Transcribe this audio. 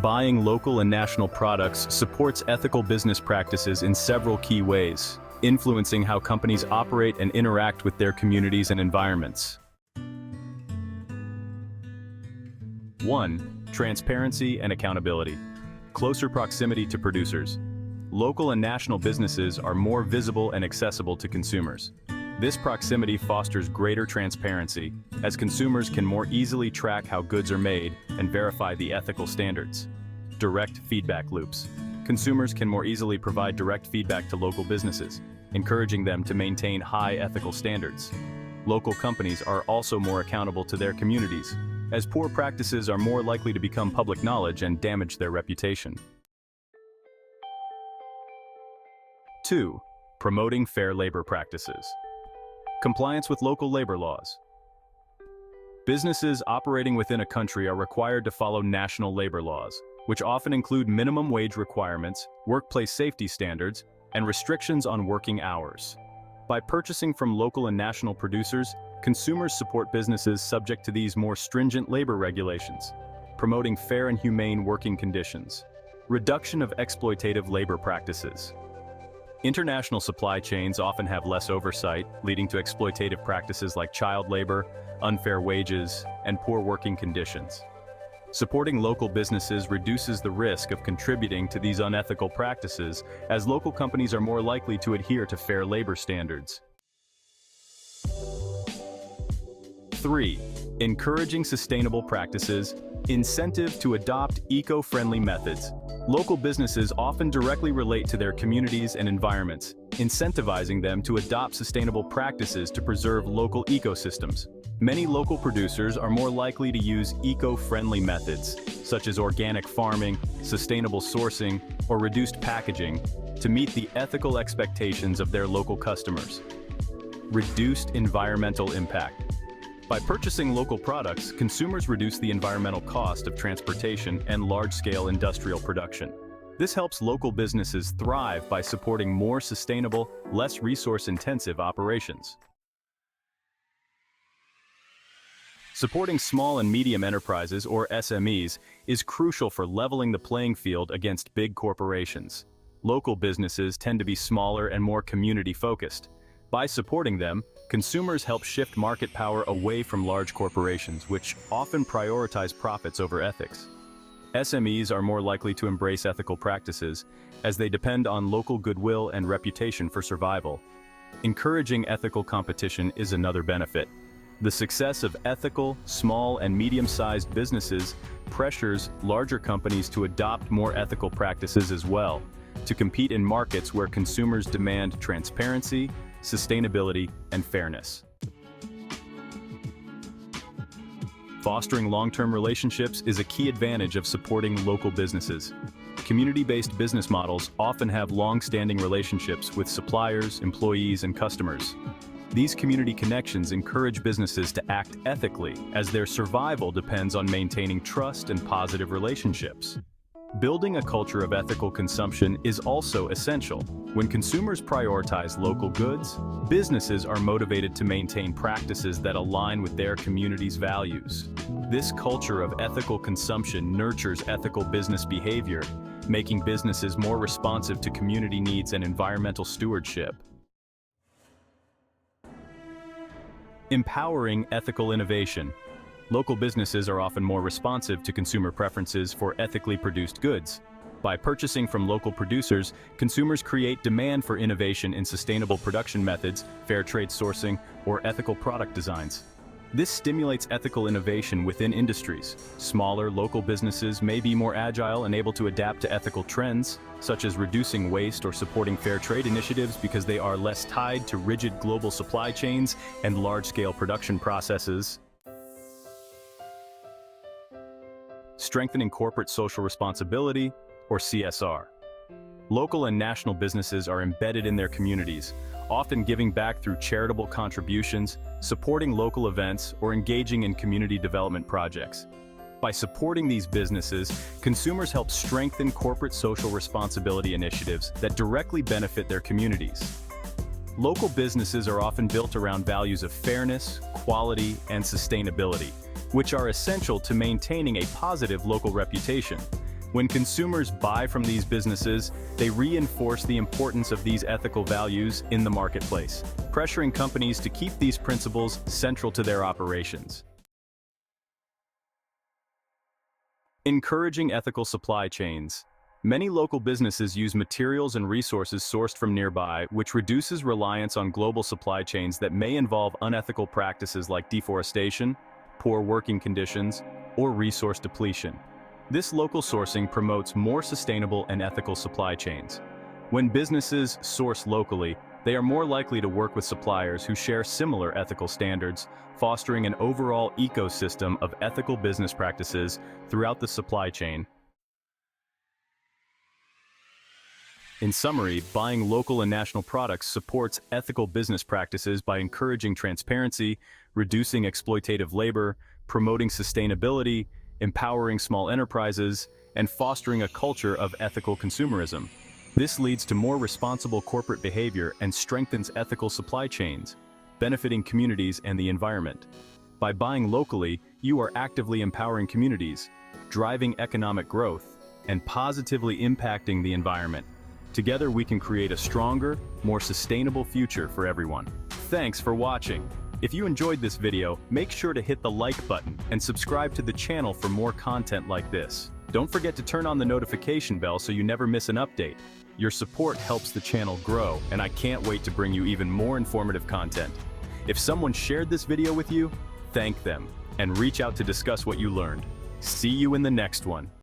Buying local and national products supports ethical business practices in several key ways, influencing how companies operate and interact with their communities and environments. 1. Transparency and accountability. Closer proximity to producers. Local and national businesses are more visible and accessible to consumers. This proximity fosters greater transparency, as consumers can more easily track how goods are made and verify the ethical standards. Direct feedback loops. Consumers can more easily provide direct feedback to local businesses, encouraging them to maintain high ethical standards. Local companies are also more accountable to their communities, as poor practices are more likely to become public knowledge and damage their reputation. 2. Promoting fair labor practices. Compliance with local labor laws. Businesses operating within a country are required to follow national labor laws, which often include minimum wage requirements, workplace safety standards, and restrictions on working hours. By purchasing from local and national producers, consumers support businesses subject to these more stringent labor regulations, promoting fair and humane working conditions. Reduction of exploitative labor practices. International supply chains often have less oversight, leading to exploitative practices like child labor, unfair wages, and poor working conditions. Supporting local businesses reduces the risk of contributing to these unethical practices, as local companies are more likely to adhere to fair labor standards. 3. Encouraging sustainable practices. Incentive to adopt eco-friendly methods. Local businesses often directly relate to their communities and environments, incentivizing them to adopt sustainable practices to preserve local ecosystems. Many local producers are more likely to use eco-friendly methods, such as organic farming, sustainable sourcing, or reduced packaging, to meet the ethical expectations of their local customers. Reduced environmental impact. By purchasing local products, consumers reduce the environmental cost of transportation and large-scale industrial production. This helps local businesses thrive by supporting more sustainable, less resource-intensive operations. Supporting small and medium enterprises, or SMEs, is crucial for leveling the playing field against big corporations. Local businesses tend to be smaller and more community-focused. By supporting them, consumers help shift market power away from large corporations, which often prioritize profits over ethics. SMEs are more likely to embrace ethical practices, as they depend on local goodwill and reputation for survival. Encouraging ethical competition is another benefit. The success of ethical, small and medium-sized businesses pressures larger companies to adopt more ethical practices as well, to compete in markets where consumers demand transparency, sustainability, and fairness. Fostering long-term relationships is a key advantage of supporting local businesses. Community-based business models often have long-standing relationships with suppliers, employees, and customers. These community connections encourage businesses to act ethically, as their survival depends on maintaining trust and positive relationships. Building a culture of ethical consumption is also essential. When consumers prioritize local goods, businesses are motivated to maintain practices that align with their community's values. This culture of ethical consumption nurtures ethical business behavior, making businesses more responsive to community needs and environmental stewardship. Empowering ethical innovation. Local businesses are often more responsive to consumer preferences for ethically produced goods. By purchasing from local producers, consumers create demand for innovation in sustainable production methods, fair trade sourcing, or ethical product designs. This stimulates ethical innovation within industries. Smaller, local businesses may be more agile and able to adapt to ethical trends, such as reducing waste or supporting fair trade initiatives, because they are less tied to rigid global supply chains and large-scale production processes. Strengthening corporate social responsibility, or CSR. Local and national businesses are embedded in their communities, often giving back through charitable contributions, supporting local events, or engaging in community development projects. By supporting these businesses, consumers help strengthen corporate social responsibility initiatives that directly benefit their communities. Local businesses are often built around values of fairness, quality, and sustainability, which are essential to maintaining a positive local reputation. When consumers buy from these businesses, they reinforce the importance of these ethical values in the marketplace, pressuring companies to keep these principles central to their operations. Encouraging ethical supply chains. Many local businesses use materials and resources sourced from nearby, which reduces reliance on global supply chains that may involve unethical practices like deforestation, poor working conditions, or resource depletion. This local sourcing promotes more sustainable and ethical supply chains. When businesses source locally, they are more likely to work with suppliers who share similar ethical standards, fostering an overall ecosystem of ethical business practices throughout the supply chain. In summary, buying local and national products supports ethical business practices by encouraging transparency, reducing exploitative labor, promoting sustainability, empowering small enterprises, and fostering a culture of ethical consumerism. This leads to more responsible corporate behavior and strengthens ethical supply chains, benefiting communities and the environment. By buying locally, you are actively empowering communities, driving economic growth, and positively impacting the environment. Together we can create a stronger, more sustainable future for everyone. Thanks for watching. If you enjoyed this video, make sure to hit the like button and subscribe to the channel for more content like this. Don't forget to turn on the notification bell so you never miss an update. Your support helps the channel grow, and I can't wait to bring you even more informative content. If someone shared this video with you, thank them, and reach out to discuss what you learned. See you in the next one.